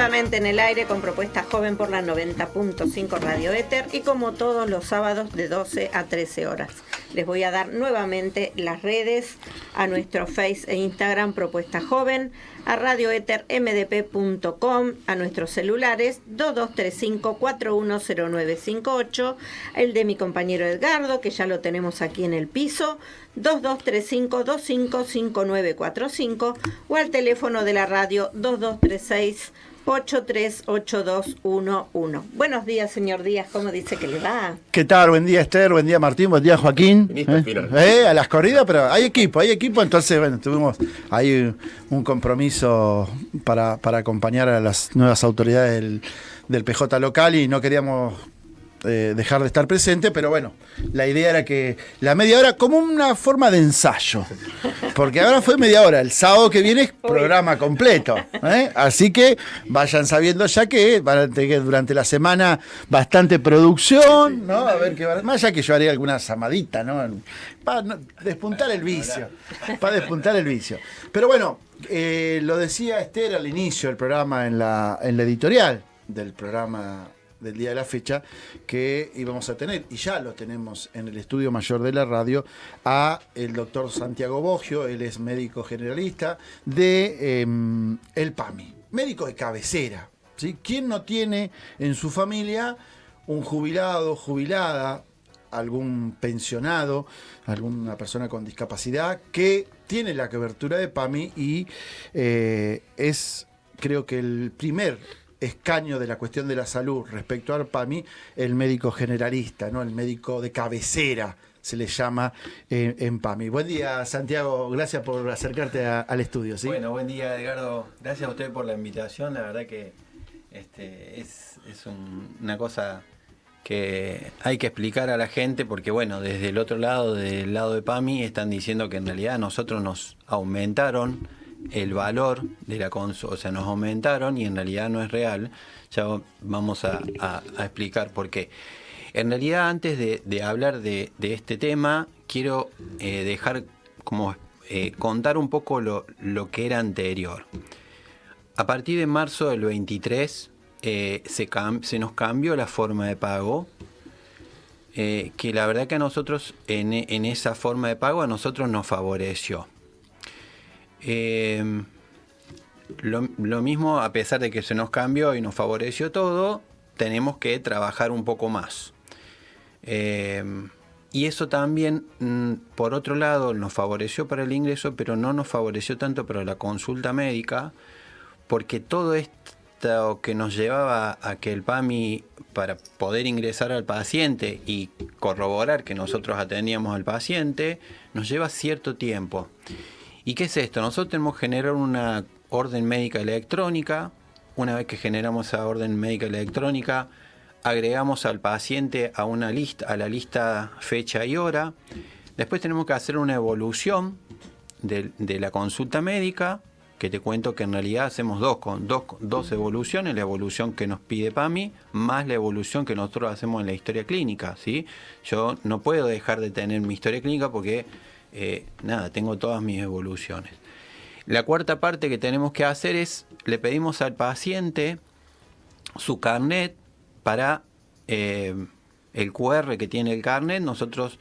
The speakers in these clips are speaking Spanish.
Nuevamente en el aire con Propuesta Joven por la 90.5 Radio Éter y como todos los sábados de 12 a 13 horas. Les voy a dar nuevamente las redes, a nuestro Face e Instagram Propuesta Joven, a radioetermdp.com, a nuestros celulares 2235-410958, el de mi compañero Edgardo, que ya lo tenemos aquí en el piso, 2235-255945, o al teléfono de la radio 2236-838211. Buenos días, señor Díaz, ¿cómo dice que le va? ¿Qué tal? Buen día, Esther, buen día, Martín, buen día, Joaquín. A las corridas, pero hay equipo, entonces, bueno, tuvimos ahí un compromiso para acompañar a las nuevas autoridades del PJ local y no queríamos dejar de estar presente, pero bueno, la idea era que la media hora como una forma de ensayo, porque ahora fue media hora, el sábado que viene es programa completo, así que vayan sabiendo ya que van a tener durante la semana bastante producción, ¿no? A ver qué va, más allá que yo haré alguna zamadita, ¿no? Para despuntar el vicio, pero bueno, lo decía Esther al inicio del programa en la editorial del programa del día de la fecha, que íbamos a tener, y ya lo tenemos en el estudio mayor de la radio, a el doctor Santiago Boggio. Él es médico generalista de el PAMI, médico de cabecera, ¿sí? ¿Quién no tiene en su familia un jubilado, jubilada, algún pensionado, alguna persona con discapacidad que tiene la cobertura de PAMI y es, creo que el primer escaño de la cuestión de la salud respecto al PAMI, el médico generalista, ¿no? El médico de cabecera se le llama en PAMI. Buen día, Santiago, gracias por acercarte al estudio, ¿sí? Bueno, buen día, Edgardo, gracias a usted por la invitación. La verdad que es una cosa que hay que explicar a la gente, porque bueno, desde el otro lado, del lado de PAMI, están diciendo que en realidad nosotros nos aumentaron el valor de la consulta, o sea, nos aumentaron y en realidad no es real. Ya vamos a explicar por qué. En realidad, antes de hablar de este tema, quiero dejar como contar un poco lo que era anterior. A partir de marzo del 23 se nos cambió la forma de pago, que la verdad que a nosotros en esa forma de pago a nosotros nos favoreció. Lo mismo, a pesar de que se nos cambió y nos favoreció todo, tenemos que trabajar un poco más. Y eso también, por otro lado, nos favoreció para el ingreso, pero no nos favoreció tanto para la consulta médica, porque todo esto que nos llevaba a que el PAMI, para poder ingresar al paciente y corroborar que nosotros atendíamos al paciente, nos lleva cierto tiempo. ¿Y qué es esto? Nosotros tenemos que generar una orden médica electrónica. Una vez que generamos esa orden médica electrónica, agregamos al paciente a la lista fecha y hora. Después tenemos que hacer una evolución de la consulta médica, que te cuento que en realidad hacemos dos evoluciones: la evolución que nos pide PAMI más la evolución que nosotros hacemos en la historia clínica, ¿sí? Yo no puedo dejar de tener mi historia clínica porque tengo todas mis evoluciones. La cuarta parte que tenemos que hacer es, le pedimos al paciente su carnet para el QR que tiene el carnet. Nosotros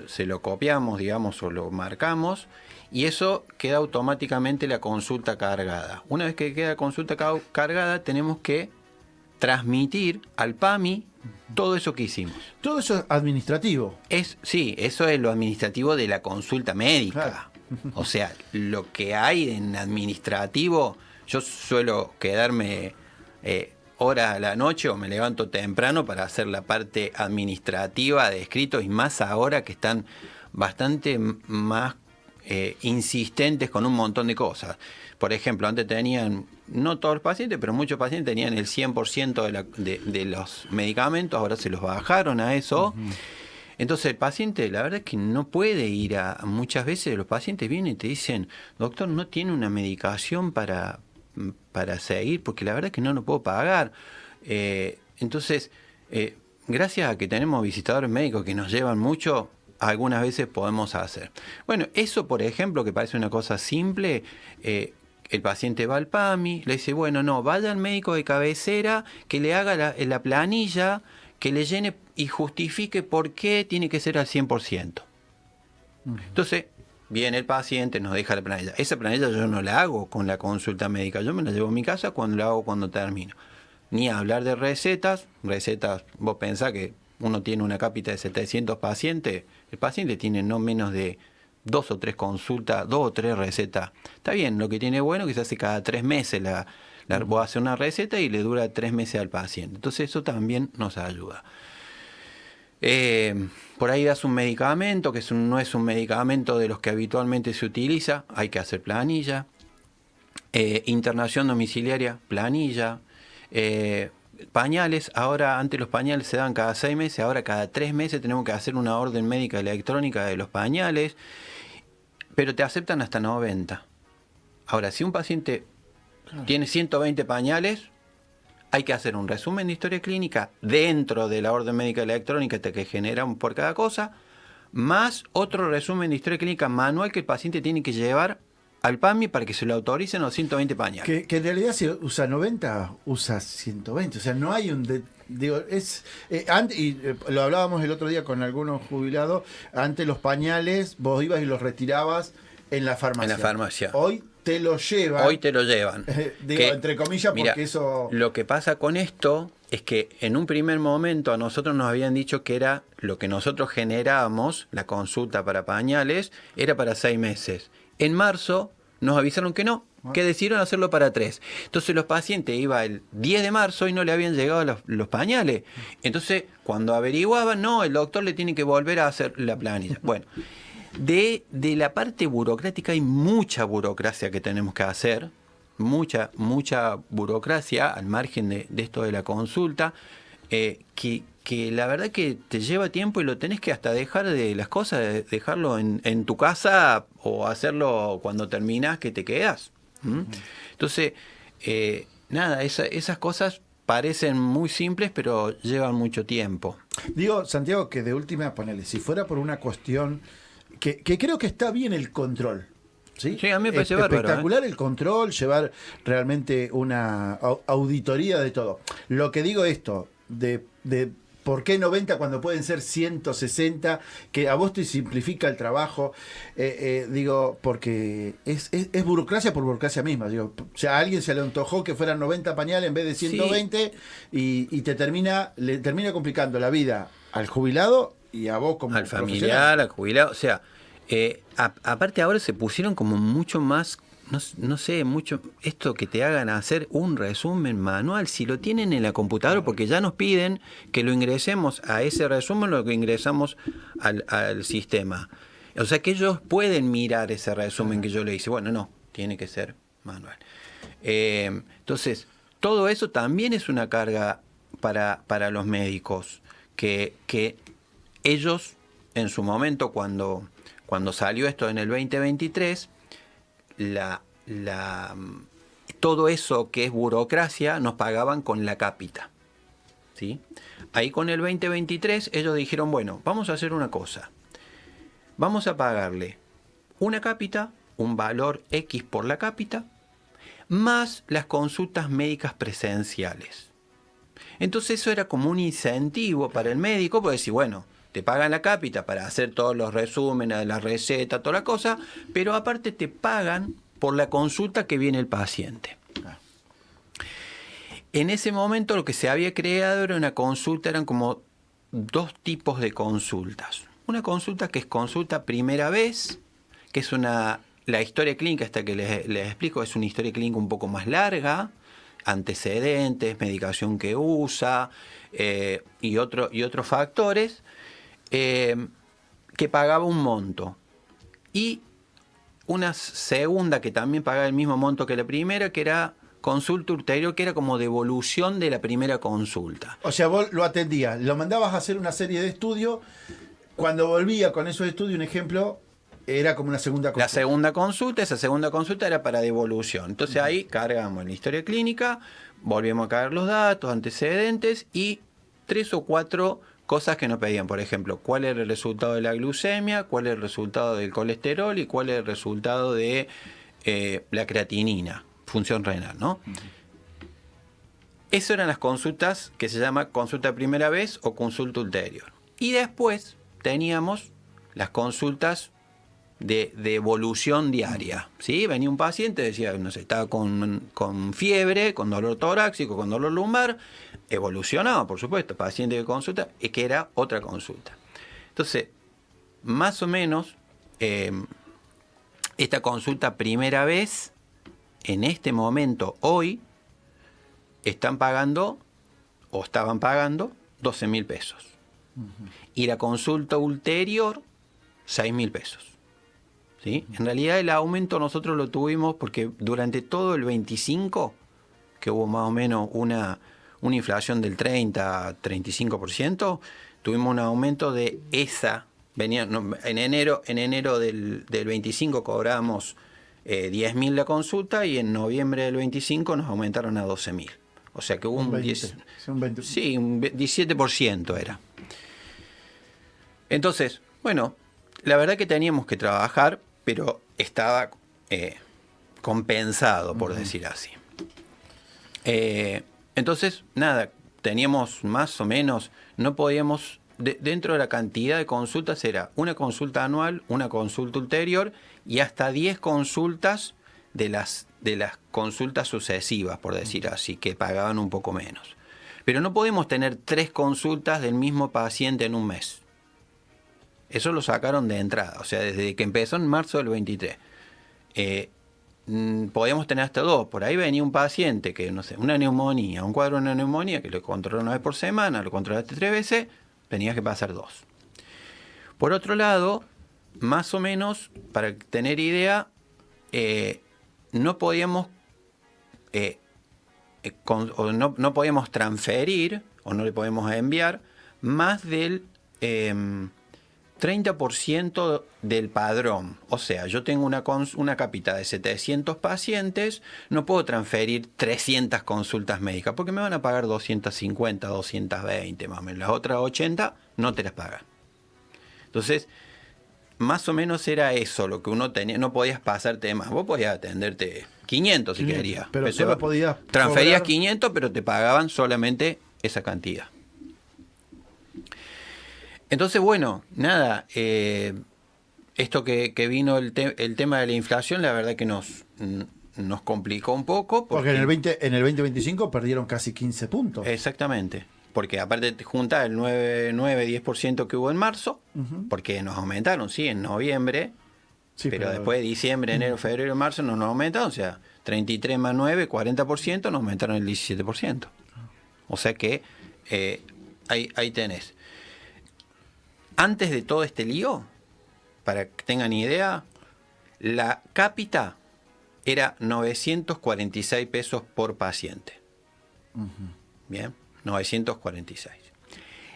se lo copiamos, digamos, o lo marcamos, y eso queda automáticamente la consulta cargada. Una vez que queda consulta cargada, tenemos que transmitir al PAMI todo eso que hicimos. Todo eso es administrativo. Sí, eso es lo administrativo de la consulta médica. Claro. O sea, lo que hay en administrativo, yo suelo quedarme horas a la noche o me levanto temprano para hacer la parte administrativa de escritos, y más ahora que están bastante más insistentes con un montón de cosas. Por ejemplo, antes tenían, no todos los pacientes, pero muchos pacientes tenían el 100% de los medicamentos, ahora se los bajaron a eso. Uh-huh. Entonces el paciente, la verdad es que no puede ir muchas veces los pacientes vienen y te dicen: doctor, no tiene una medicación para seguir, porque la verdad es que no lo puedo pagar. Entonces, gracias a que tenemos visitadores médicos que nos llevan mucho, algunas veces podemos hacer. Bueno, eso, por ejemplo, que parece una cosa simple, el paciente va al PAMI, le dice, bueno, no, vaya al médico de cabecera que le haga la planilla, que le llene y justifique por qué tiene que ser al 100%. Entonces, viene el paciente, nos deja la planilla. Esa planilla yo no la hago con la consulta médica, yo me la llevo a mi casa cuando la hago cuando termino. Ni hablar de recetas, vos pensás que uno tiene una cápita de 700 pacientes, el paciente tiene no menos de 2 o 3 consultas, 2 o 3 recetas. Está bien, lo que tiene bueno es que se hace cada 3 meses, vos haces una receta y le dura 3 meses al paciente. Entonces eso también nos ayuda. Por ahí das un medicamento, que no es un medicamento de los que habitualmente se utiliza, hay que hacer planilla. Internación domiciliaria, planilla. Pañales, ahora antes los pañales se dan cada 6 meses, ahora cada 3 meses tenemos que hacer una orden médica electrónica de los pañales, pero te aceptan hasta 90. Ahora, si un paciente tiene 120 pañales, hay que hacer un resumen de historia clínica dentro de la orden médica electrónica que generan por cada cosa, más otro resumen de historia clínica manual que el paciente tiene que llevar al PAMI para que se lo autoricen los 120 pañales. Que en realidad si usa 90, usa 120. O sea, no hay un... lo hablábamos el otro día con algunos jubilados, antes los pañales vos ibas y los retirabas en la farmacia. En la farmacia. Hoy te lo llevan. Digo, entre comillas, porque mira, eso... Lo que pasa con esto es que en un primer momento a nosotros nos habían dicho que era lo que nosotros generábamos, la consulta para pañales, era para 6 meses. En marzo nos avisaron que no, que decidieron hacerlo para 3. Entonces los pacientes iban el 10 de marzo y no le habían llegado los pañales. Entonces cuando averiguaban, no, el doctor le tiene que volver a hacer la planilla. Bueno, de la parte burocrática hay mucha burocracia que tenemos que hacer, mucha burocracia al margen de esto de la consulta, que la verdad que te lleva tiempo y lo tenés que hasta dejar de las cosas, dejarlo en tu casa o hacerlo cuando terminas que te quedas. Entonces, nada, esas cosas parecen muy simples, pero llevan mucho tiempo. Digo, Santiago, que de última, ponele, si fuera por una cuestión que creo que está bien el control. ¿Sí? Sí, a mí me parece espectacular el control, llevar realmente una auditoría de todo. Lo que digo esto, de ¿por qué 90 cuando pueden ser 160? Que a vos te simplifica el trabajo. Digo, porque es burocracia por burocracia misma. Digo, o sea, a alguien se le antojó que fueran 90 pañales en vez de 120 sí. y le termina complicando la vida al jubilado y a vos como al familiar, al jubilado. O sea, aparte ahora se pusieron como mucho más... No sé, mucho esto que te hagan hacer un resumen manual, si lo tienen en la computadora, porque ya nos piden que lo ingresemos a ese resumen, lo que ingresamos al sistema. O sea que ellos pueden mirar ese resumen que yo le hice. Bueno, no, tiene que ser manual. Entonces, todo eso también es una carga para los médicos, que ellos, en su momento, cuando salió esto en el 2023, todo eso que es burocracia nos pagaban con la cápita, ¿sí? Ahí con el 2023 ellos dijeron, bueno, vamos a hacer una cosa. Vamos a pagarle una cápita, un valor X por la cápita, más las consultas médicas presenciales. Entonces eso era como un incentivo para el médico, porque decir, bueno, te pagan la cápita para hacer todos los resúmenes de la receta, toda la cosa, pero aparte te pagan por la consulta que viene el paciente. En ese momento lo que se había creado era una consulta, eran como 2 tipos de consultas. Una consulta que es consulta primera vez, que es la historia clínica, esta que les explico, es una historia clínica un poco más larga, antecedentes, medicación que usa y otros factores, que pagaba un monto. Y una segunda que también pagaba el mismo monto que la primera, que era consulta ulterior, que era como devolución de la primera consulta. O sea, vos lo atendías, lo mandabas a hacer una serie de estudios, cuando volvía con esos estudios, un ejemplo, era como una segunda consulta. La segunda consulta, esa segunda consulta era para devolución. Entonces ahí cargamos la historia clínica, volvíamos a cargar los datos, antecedentes y 3 o 4 cosas que nos pedían, por ejemplo, cuál era el resultado de la glucemia, cuál era el resultado del colesterol y cuál era el resultado de la creatinina, función renal, ¿no? Esas eran las consultas que se llama consulta primera vez o consulta ulterior. Y después teníamos las consultas de evolución diaria, ¿sí? Venía un paciente, decía, no sé, estaba con fiebre, con dolor torácico, con dolor lumbar, evolucionaba, por supuesto, paciente de consulta, que era otra consulta. Entonces, más o menos, esta consulta primera vez, en este momento, hoy, están pagando, o estaban pagando, 12.000 pesos. Y la consulta ulterior, 6.000 pesos. ¿Sí? En realidad el aumento nosotros lo tuvimos porque durante todo el 25, que hubo más o menos una inflación del 30-35%, tuvimos un aumento de esa. En enero del 25 cobramos 10.000 la consulta y en noviembre del 25 nos aumentaron a 12.000. O sea que hubo un 17% era. Entonces, bueno, la verdad que teníamos que trabajar, pero estaba compensado, por decir así. Entonces, nada, teníamos más o menos, no podíamos, dentro de la cantidad de consultas era una consulta anual, una consulta ulterior y hasta 10 consultas de las consultas sucesivas, por decir así, que pagaban un poco menos. Pero no podemos tener 3 consultas del mismo paciente en un mes. Eso lo sacaron de entrada, o sea, desde que empezó en marzo del 23. Podíamos tener hasta 2. Por ahí venía un paciente que, no sé, una neumonía, un cuadro de una neumonía, que lo controló 1 vez por semana, lo controlaste 3 veces, tenías que pasar 2. Por otro lado, más o menos, para tener idea, no podíamos no podíamos transferir o no le podíamos enviar más del 30% del padrón. O sea, yo tengo una capita de 700 pacientes, no puedo transferir 300 consultas médicas porque me van a pagar 250, 220 más o menos. Las otras 80 no te las pagan. Entonces, más o menos era eso lo que uno tenía. No podías pasarte más. Vos podías atenderte 500 si querías. Pero solo podías transferías cobrar 500, pero te pagaban solamente esa cantidad. Entonces, bueno, nada, esto que vino el tema de la inflación, la verdad que nos complicó un poco. Porque en el 2025 perdieron casi 15 puntos. Exactamente, porque aparte te junta el 9-10% que hubo en marzo, porque nos aumentaron, sí, en noviembre, sí, pero después de diciembre, enero, febrero, marzo no nos aumentaron, o sea, 33 más 9, 40%, nos aumentaron el 17%. O sea que ahí tenés. Antes de todo este lío, para que tengan idea, la cápita era 946 pesos por paciente. Bien, 946.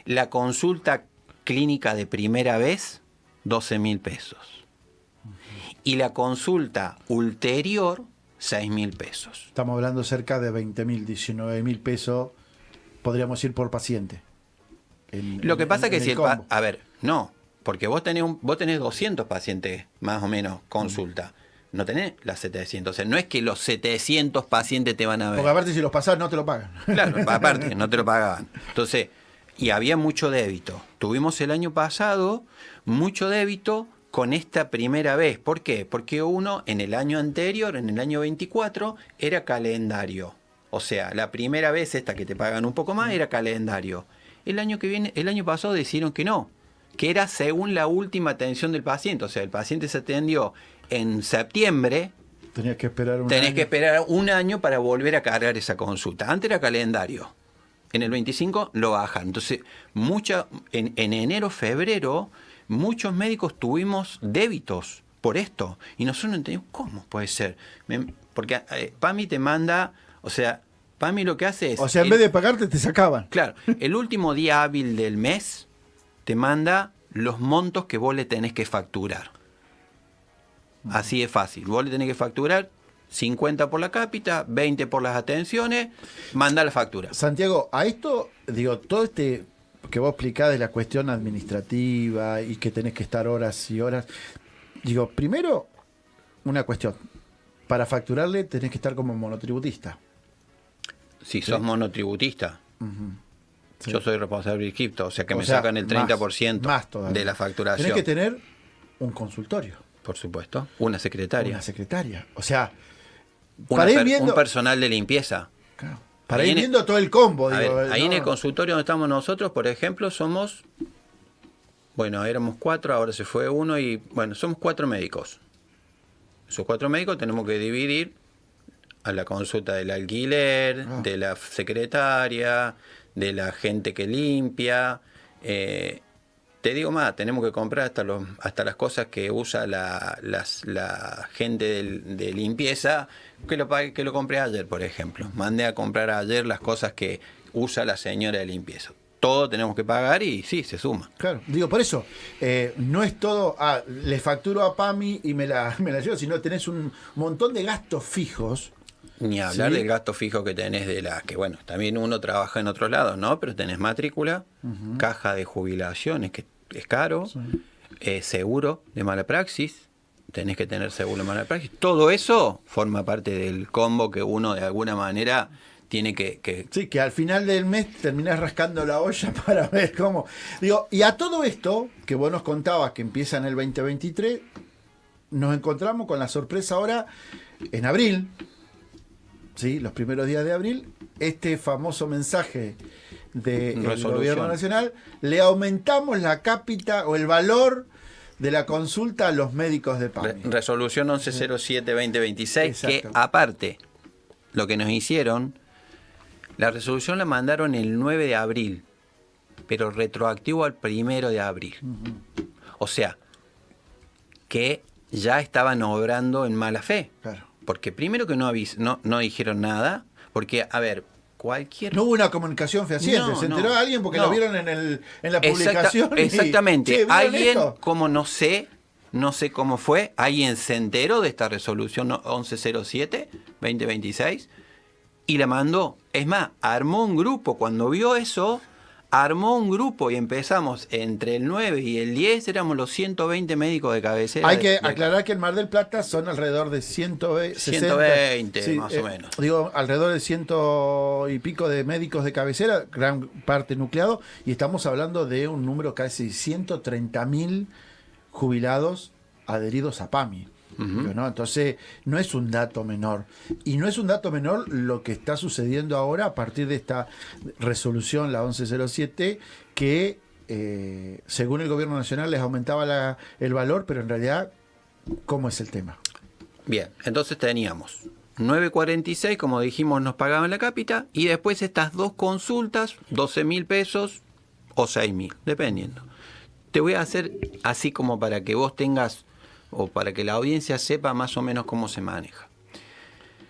La consulta clínica de primera vez, 12.000 pesos. Y la consulta ulterior, 6.000 pesos. Estamos hablando cerca de 20.000, 19.000 pesos, podríamos ir por paciente. Lo que pasa es que si a ver, no, porque vos tenés 200 pacientes más o menos consulta, no tenés las 700, o sea, no es que los 700 pacientes te van a ver. Porque aparte si los pasás no te lo pagan. Claro, aparte no te lo pagaban. Entonces, y había mucho débito. Tuvimos el año pasado mucho débito con esta primera vez. ¿Por qué? Porque uno en el año anterior, en el año 24, era calendario. O sea, la primera vez esta que te pagan un poco más era calendario. El año pasado decidieron que no, que era según la última atención del paciente. O sea, el paciente se atendió en septiembre. Tenés que esperar un año para volver a cargar esa consulta. Antes era calendario. En el 25 lo bajan. Entonces, en enero, febrero, muchos médicos tuvimos débitos por esto. Y nosotros no entendimos cómo puede ser. Porque PAMI te manda, o sea, PAMI lo que hace es... O sea, en vez de pagarte, te sacaban. Claro, el último día hábil del mes te manda los montos que vos le tenés que facturar. Así de fácil. Vos le tenés que facturar 50 por la cápita, 20 por las atenciones, manda la factura. Santiago, a esto, digo, todo este que vos explicás de la cuestión administrativa y que tenés que estar horas y horas, digo, primero, una cuestión. para facturarle tenés que estar como monotributista. Si sos monotributista, Sí. yo soy responsable de cripto, o sea que me sacan el 30% más todavía. de la facturación. Tenés que tener un consultorio. Por supuesto, una secretaria. Una secretaria. O sea, un personal de limpieza. Claro, para ir viendo todo el combo. Ahí en el consultorio donde estamos nosotros, por ejemplo, somos, bueno, éramos 4, ahora se fue uno y, bueno, somos 4 médicos. Esos 4 médicos tenemos que dividir a la consulta del alquiler, de la secretaria, de la gente que limpia. Te digo más, tenemos que comprar hasta las cosas que usa la gente de limpieza, que lo compré ayer, por ejemplo. Mandé a comprar ayer las cosas que usa la señora de limpieza. Todo tenemos que pagar y sí, se suma. Claro, digo, por eso, no es todo, le facturo a PAMI y me la llevo, sino tenés un montón de gastos fijos. Ni hablar del gasto fijo que tenés que bueno, también uno trabaja en otros lados, ¿no? Pero tenés matrícula, caja de jubilaciones, que es caro, seguro de mala praxis, tenés que tener seguro de mala praxis. Todo eso forma parte del combo que uno de alguna manera tiene que... Sí, que al final del mes terminás rascando la olla para ver cómo... Digo, y a todo esto, que vos nos contabas que empieza en el 2023, nos encontramos con la sorpresa ahora en abril, ¿sí? Los primeros días de abril, este famoso mensaje del gobierno nacional, le aumentamos la cápita o el valor de la consulta a los médicos de PAMI. Resolución 1107-2026, que aparte, lo que nos hicieron, la resolución la mandaron el 9 de abril, pero retroactivo al 1 de abril. O sea, que ya estaban obrando en mala fe. Claro. Porque primero que no dijeron nada, porque, a ver, no hubo una comunicación fehaciente, se enteró alguien porque lo vieron en la publicación. Exactamente, alguien, esto? como no sé cómo fue, alguien se enteró de esta resolución 1107-2026 y la mandó. Es más, armó un grupo, cuando vio eso, armó un grupo y empezamos entre el 9 y el 10, éramos los 120 médicos de cabecera. Hay que aclarar que en Mar del Plata son alrededor de 120 más o menos. Digo, alrededor de 100 y pico de médicos de cabecera, gran parte nucleado, y estamos hablando de un número casi 130.000 jubilados adheridos a PAMI. ¿No? Entonces, no es un dato menor. Y no es un dato menor lo que está sucediendo ahora a partir de esta resolución, la 1107, que según el gobierno nacional les aumentaba el valor, pero en realidad, ¿cómo es el tema? Bien, entonces teníamos 9.46, como dijimos, nos pagaban la cápita, y después estas 2 consultas, 12.000 pesos o 6.000, dependiendo. Te voy a hacer así como para que vos tengas, o para que la audiencia sepa más o menos cómo se maneja.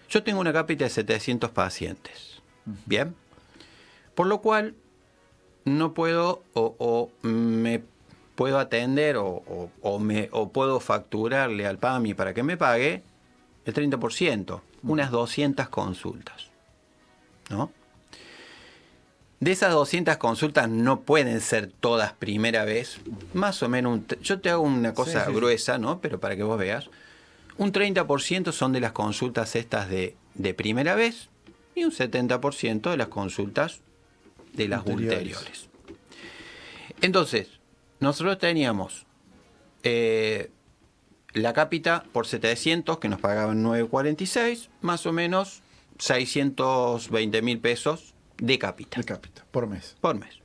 Yo tengo una cápita de 700 pacientes, ¿bien? Por lo cual no puedo o me puedo atender o puedo facturarle al PAMI para que me pague el 30%, unas 200 consultas, ¿no? De esas 200 consultas no pueden ser todas primera vez, más o menos, yo te hago una cosa gruesa, ¿no? Pero para que vos veas, un 30% son de las consultas estas de primera vez y un 70% de las consultas de las ulteriores. Entonces, nosotros teníamos la cápita por 700, que nos pagaban 9.46, más o menos 620.000 pesos de cápita. De cápita, por mes. Por mes.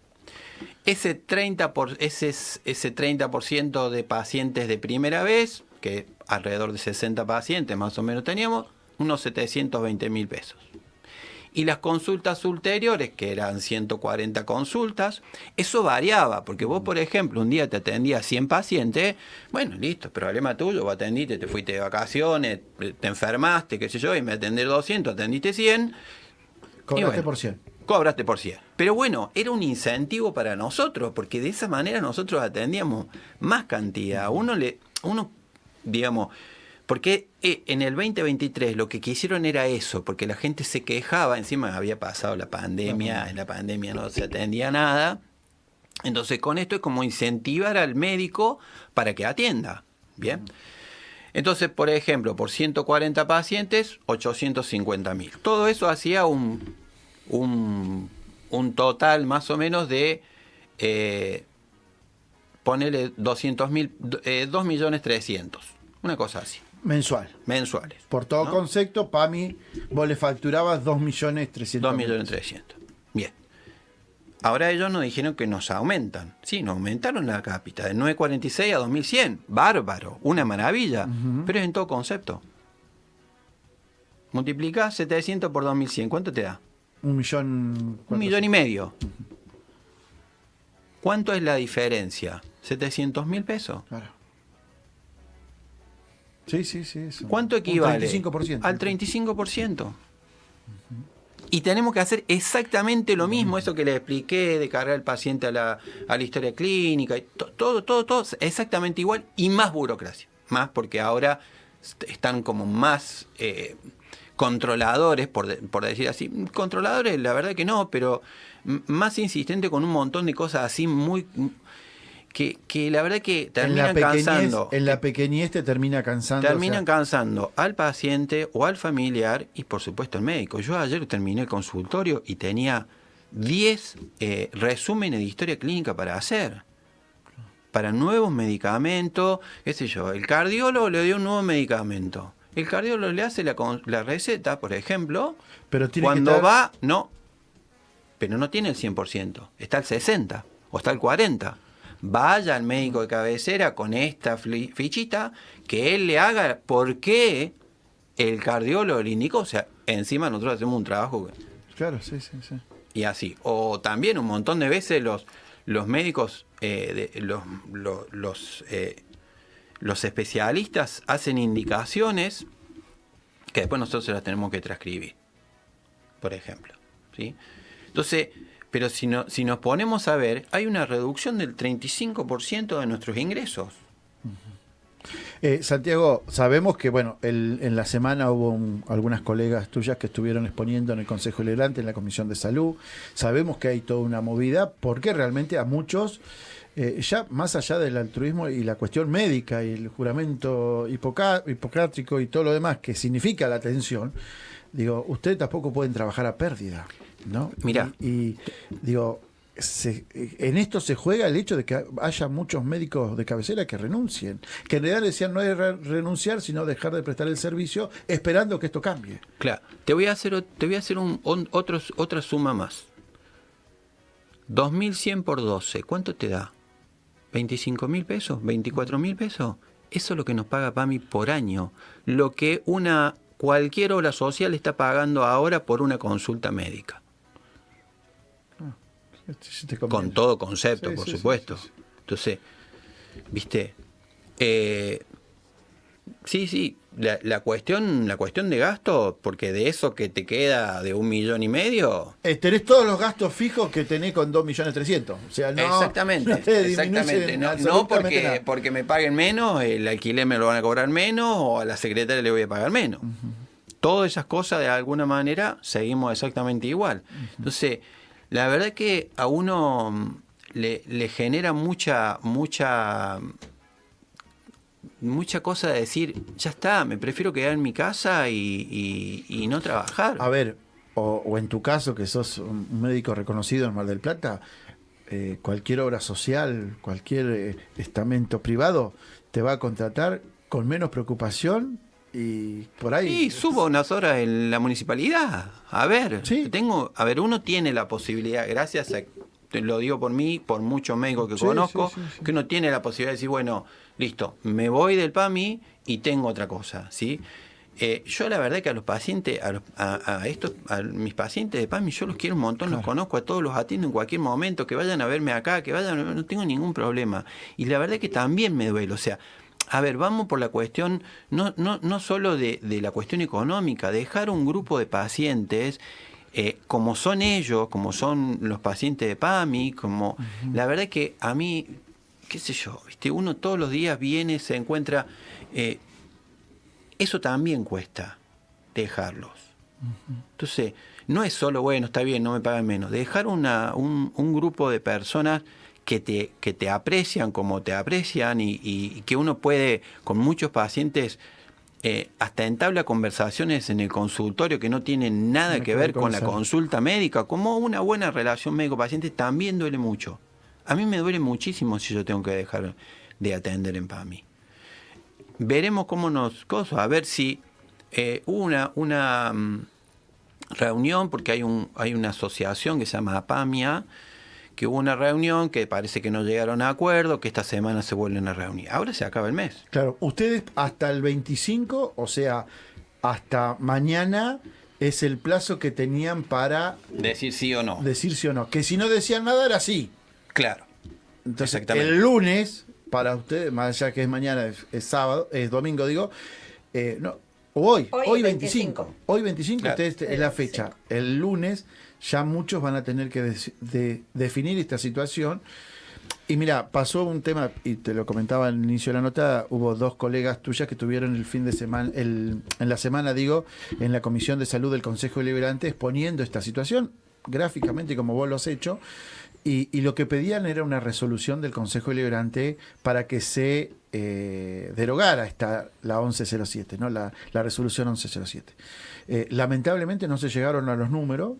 Ese 30% de pacientes de primera vez, que alrededor de 60 pacientes más o menos teníamos, unos 720.000 pesos. Y las consultas ulteriores, que eran 140 consultas, eso variaba, porque vos, por ejemplo, un día te atendías 100 pacientes, bueno, listo, problema tuyo, vos atendiste, te fuiste de vacaciones, te enfermaste, qué sé yo, y me atendí 200, atendiste 100. Cobraste por 100. Cobraste por 100. Pero bueno, era un incentivo para nosotros, porque de esa manera nosotros atendíamos más cantidad. Uno, digamos, porque en el 2023 lo que quisieron era eso, porque la gente se quejaba, encima había pasado la pandemia, en la pandemia no se atendía nada. Entonces con esto es como incentivar al médico para que atienda. Bien. Entonces, por ejemplo, por 140 pacientes, 850.000. Todo eso hacía un total más o menos de, ponele 200.000, 2.300.000, una cosa así. Mensuales. Por todo, ¿no? Concepto, PAMI, vos le facturabas 2.300.000. 2.300.000. Bien. Ahora ellos nos dijeron que nos aumentan. Sí, nos aumentaron la cápita de 946 a 2.100. Bárbaro, una maravilla. Pero es en todo concepto. Multiplicás 700 por 2.100. ¿Cuánto te da? 1.400.000. ¿Cuánto es la diferencia? 700.000 pesos. Claro. Sí, eso. ¿Cuánto equivale? 35%. Al 35%. Y tenemos que hacer exactamente lo mismo, eso que les expliqué, de cargar al paciente a la historia clínica, y todo exactamente igual, y más burocracia. Más porque ahora están como más controladores, por decir así. Controladores, la verdad que no, pero más insistente con un montón de cosas así muy... Que la verdad que terminan cansando. En la pequeñez te termina cansando. Terminan cansando al paciente o al familiar y por supuesto al médico. Yo ayer terminé el consultorio y tenía 10 resúmenes de historia clínica para hacer. Para nuevos medicamentos, qué sé yo. El cardiólogo le dio un nuevo medicamento. El cardiólogo le hace la receta, por ejemplo. Pero cuando va, no. Pero no tiene el 100%. Está el 60% o está el 40%. Vaya al médico de cabecera con esta fichita, que él le haga por qué el cardiólogo le indicó. O sea, encima nosotros hacemos un trabajo. Claro, sí. Y así. O también un montón de veces los médicos, los especialistas hacen indicaciones que después nosotros se las tenemos que transcribir, por ejemplo. ¿Sí? Entonces... Pero si nos ponemos a ver, hay una reducción del 35% de nuestros ingresos. Santiago, sabemos que en la semana hubo algunas colegas tuyas que estuvieron exponiendo en el Consejo Deliberante, en la Comisión de Salud. Sabemos que hay toda una movida, porque realmente a muchos, ya más allá del altruismo y la cuestión médica y el juramento hipocrático y todo lo demás que significa la atención, digo, ustedes tampoco pueden trabajar a pérdida, ¿no? Mira. Y digo, en esto se juega el hecho de que haya muchos médicos de cabecera que renuncien. Que en realidad decían no es renunciar, sino dejar de prestar el servicio esperando que esto cambie. Claro. Te voy a hacer otra suma más. 2.100 por 12, ¿cuánto te da? ¿25.000 pesos? ¿24.000 pesos? Eso es lo que nos paga PAMI por año. Lo que cualquier obra social está pagando ahora por una consulta médica. Con todo concepto, por supuesto. Sí. Entonces, ¿viste? Sí, la cuestión de gasto, porque de eso que te queda de 1,5 millones... tenés todos los gastos fijos que tenés con 2.300.000. O sea, no... Exactamente. No porque me paguen menos, el alquiler me lo van a cobrar menos, o a la secretaria le voy a pagar menos. Todas esas cosas, de alguna manera, seguimos exactamente igual. Entonces... La verdad que a uno le genera mucha cosa de decir, ya está, me prefiero quedar en mi casa y no trabajar. A ver, o en tu caso, que sos un médico reconocido en Mar del Plata, cualquier obra social, cualquier estamento privado te va a contratar con menos preocupación. Y por ahí... Sí, subo unas horas en la municipalidad. A ver, uno tiene la posibilidad, gracias a, te lo digo por mí, por muchos médicos que conozco, que uno tiene la posibilidad de decir, bueno, listo, me voy del PAMI y tengo otra cosa, ¿sí? Yo la verdad que a los pacientes, a mis pacientes de PAMI, yo los quiero un montón, los conozco a todos, los atiendo en cualquier momento, que vayan a verme acá, no tengo ningún problema. Y la verdad que también me duele, o sea... A ver, vamos por la cuestión, no solo de la cuestión económica, dejar un grupo de pacientes, como son ellos, como son los pacientes de PAMI, como la verdad que a mí, qué sé yo, ¿viste? Uno todos los días viene, se encuentra, eso también cuesta, dejarlos. Entonces, no es solo, bueno, está bien, no me pagan menos, dejar un grupo de personas que te aprecian como te aprecian y que uno puede, con muchos pacientes, hasta entabla conversaciones en el consultorio que no tienen nada que ver con la consulta médica, como una buena relación médico-paciente también duele mucho. A mí me duele muchísimo si yo tengo que dejar de atender en PAMI. Veremos cómo a ver si hubo una reunión, porque hay una asociación que se llama APAMIA, que hubo una reunión que parece que no llegaron a acuerdo, que esta semana se vuelven a reunir. Ahora se acaba el mes. Claro, ustedes hasta el 25, o sea, hasta mañana es el plazo que tenían para decir sí o no. Decir sí o no. Que si no decían nada era sí. Claro. Entonces, el lunes, para ustedes, más allá que es mañana, es sábado, es domingo, digo, hoy 25. Hoy 25, claro. Ustedes, es la fecha. Sí. El lunes ya muchos van a tener que definir esta situación. Y mira, pasó un tema, y te lo comentaba al inicio de la nota, hubo 2 colegas tuyas que tuvieron el fin de semana, en la semana, en la Comisión de Salud del Consejo Deliberante, exponiendo esta situación, gráficamente como vos lo has hecho, y lo que pedían era una resolución del Consejo Deliberante para que se derogara la 1107, ¿no? la resolución 1107. Lamentablemente no se llegaron a los números,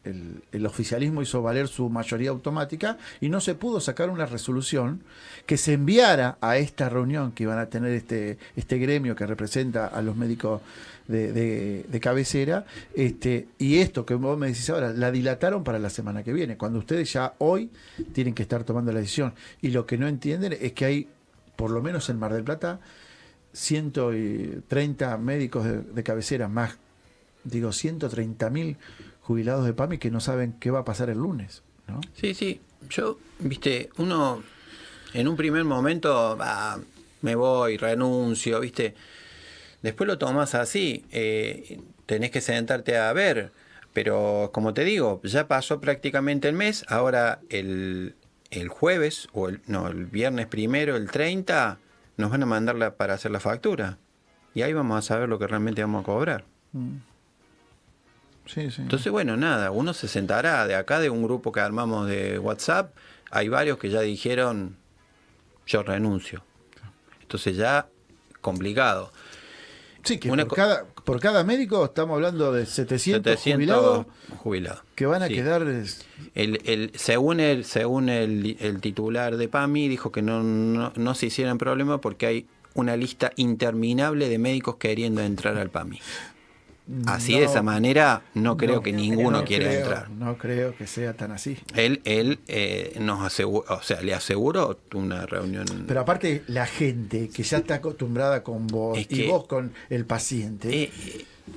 el oficialismo hizo valer su mayoría automática y no se pudo sacar una resolución que se enviara a esta reunión que iban a tener este gremio que representa a los médicos de cabecera, y esto que vos me decís ahora, la dilataron para la semana que viene, cuando ustedes ya hoy tienen que estar tomando la decisión. Y lo que no entienden es que hay, por lo menos en Mar del Plata, 130 médicos de cabecera, más 130.000 jubilados de PAMI que no saben qué va a pasar el lunes, ¿no? Sí, yo, uno en un primer momento me voy, renuncio, después lo tomas así, tenés que sentarte a ver, pero como te digo, ya pasó prácticamente el mes, ahora el jueves, el viernes primero, el 30, nos van a mandar para hacer la factura, y ahí vamos a saber lo que realmente vamos a cobrar. Sí. Entonces, nada, uno se sentará. De acá, de un grupo que armamos de WhatsApp, hay varios que ya dijeron, yo renuncio. Entonces ya, complicado. Sí, que por cada médico estamos hablando de 700 jubilados que van a quedar... Según el titular de PAMI, dijo que no se hicieran problema porque hay una lista interminable de médicos queriendo entrar al PAMI. Así, de esa manera, no creo que ninguno quiera entrar. No creo que sea tan así. Él nos aseguró, le aseguró una reunión. Pero aparte, la gente que ya está acostumbrada con vos y vos con el paciente,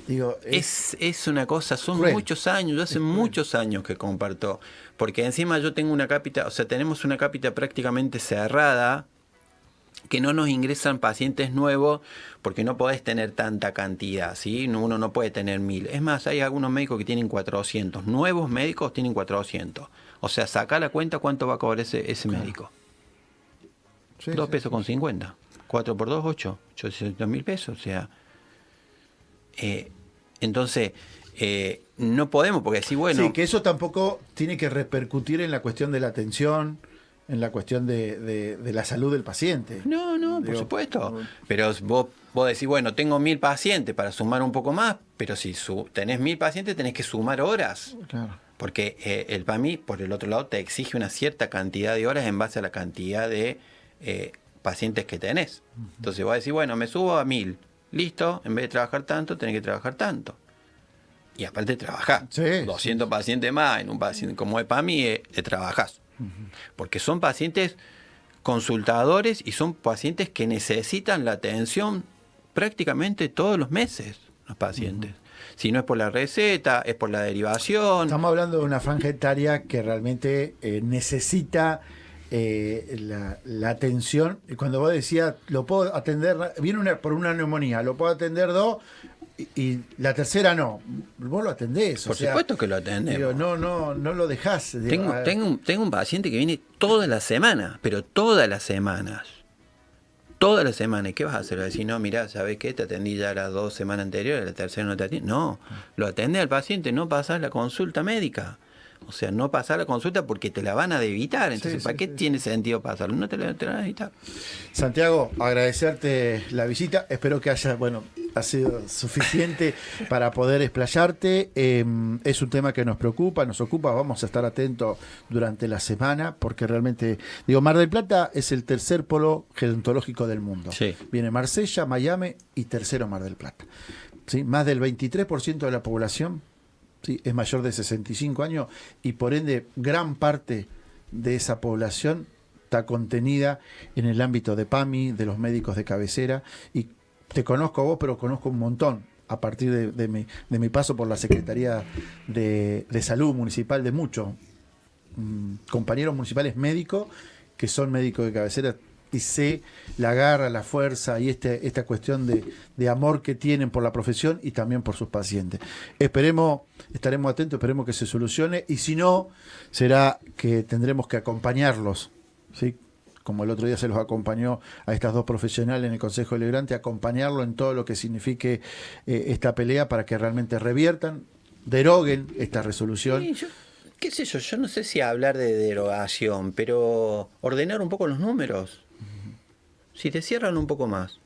es una cosa, son cruel. Muchos años, yo hace muchos años que comparto, porque encima yo tengo una cápita, tenemos una cápita prácticamente cerrada, que no nos ingresan pacientes nuevos porque no podés tener tanta cantidad, ¿sí? Uno no puede tener 1000. Es más, hay algunos médicos que tienen 400. Nuevos médicos tienen 400. O sea, saca la cuenta cuánto va a cobrar ese médico. 2 pesos con 50. 4 por 2, 8. 800.000 pesos. O sea, entonces, no podemos, porque si Sí, que eso tampoco tiene que repercutir en la cuestión de la atención, en la cuestión de la salud del paciente. No, por supuesto. Pero vos decís, tengo 1000 pacientes para sumar un poco más, pero si tenés 1000 pacientes tenés que sumar horas. Claro. Porque el PAMI, por el otro lado, te exige una cierta cantidad de horas en base a la cantidad de pacientes que tenés. Entonces vos decís, me subo a 1000. Listo, en vez de trabajar tanto, tenés que trabajar tanto. Y aparte trabajás. 200 pacientes más en un paciente como el PAMI, trabajás. Porque son pacientes consultadores y son pacientes que necesitan la atención prácticamente todos los meses, los pacientes. Si no es por la receta, es por la derivación. Estamos hablando de una franja etaria que realmente necesita la atención. Y cuando vos decías, lo puedo atender, viene por una neumonía, lo puedo atender 2 y la tercera no. Vos lo atendés. Por supuesto que lo atendemos. No lo dejás. Tengo un paciente que viene toda la semana, pero todas las semanas. Toda la semana. ¿Y qué vas a hacer? Decir, no, mirá, ¿sabés qué? Te atendí ya las 2 semanas anteriores, la tercera no te atendí. No, lo atendés al paciente, no pasás la consulta médica. O sea, no pasar la consulta porque te la van a evitar. Entonces, ¿para qué tiene sentido pasarlo? No te la van a evitar. Santiago, agradecerte la visita. Espero que ha sido suficiente para poder explayarte. Es un tema que nos preocupa, nos ocupa. Vamos a estar atentos durante la semana porque realmente, Mar del Plata es el tercer polo gerontológico del mundo. Sí. Viene Marsella, Miami y tercero Mar del Plata. ¿Sí? Más del 23% de la población, ¿sí?, es mayor de 65 años y por ende gran parte de esa población está contenida en el ámbito de PAMI, de los médicos de cabecera, y te conozco a vos, pero conozco un montón a partir de mi paso por la Secretaría de Salud Municipal de muchos compañeros municipales médicos que son médicos de cabecera, y sé la garra, la fuerza y esta cuestión de amor que tienen por la profesión y también por sus pacientes. Estaremos atentos, esperemos que se solucione, y si no, será que tendremos que acompañarlos, ¿sí?, como el otro día se los acompañó a estas dos profesionales en el Consejo Deliberante, acompañarlo en todo lo que signifique esta pelea para que realmente reviertan, deroguen esta resolución. Sí, qué sé yo no sé si hablar de derogación, pero ordenar un poco los números. Si te cierran un poco más,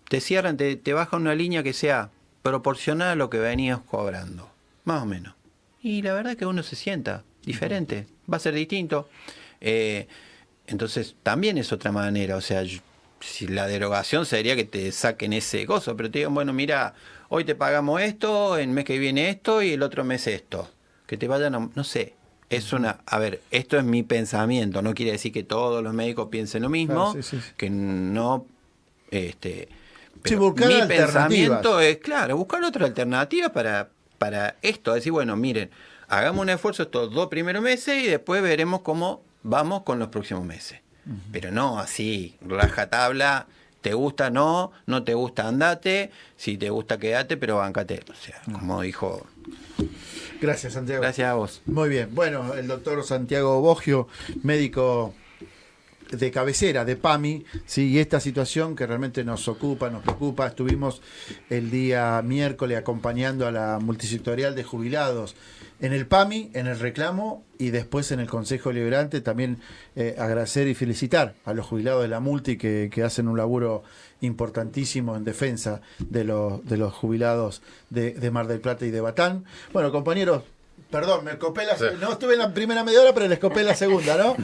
te cierran, te bajan una línea que sea proporcional a lo que venías cobrando, más o menos. Y la verdad es que uno se sienta diferente, va a ser distinto. Entonces también es otra manera, o sea, si la derogación sería que te saquen ese gozo, pero te digan, bueno, mira, hoy te pagamos esto, el mes que viene esto y el otro mes esto. Que te vayan a, no sé, a ver, esto es mi pensamiento, no quiere decir que todos los médicos piensen lo mismo, claro, sí. que no, buscar mi alternativas. Pensamiento es, claro, buscar otra alternativa para esto, decir, bueno, miren, hagamos un esfuerzo estos 2 primeros meses y después veremos cómo vamos con los próximos meses. Pero no así, rajatabla, te gusta, no te gusta, andate, si te gusta, quédate, pero bancate. O sea, como dijo... Gracias, Santiago. Gracias a vos. Muy bien. Bueno, el doctor Santiago Boggio, médico de cabecera de PAMI, ¿sí? Y esta situación que realmente nos ocupa, nos preocupa. Estuvimos el día miércoles acompañando a la multisectorial de jubilados en el PAMI, en el reclamo, y después en el Consejo Deliberante. También agradecer y felicitar a los jubilados de la multi que hacen un laburo importantísimo en defensa de los jubilados de Mar del Plata y de Batán. Bueno, compañeros, perdón, me escopé no estuve en la primera media hora, pero le escopé la segunda, ¿no?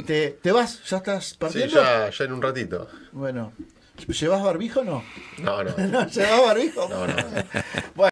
¿Te vas? ¿Ya estás partiendo? Sí, ya en un ratito. Bueno, ¿llevas barbijo o no? No. ¿No llevas barbijo? No. Bueno.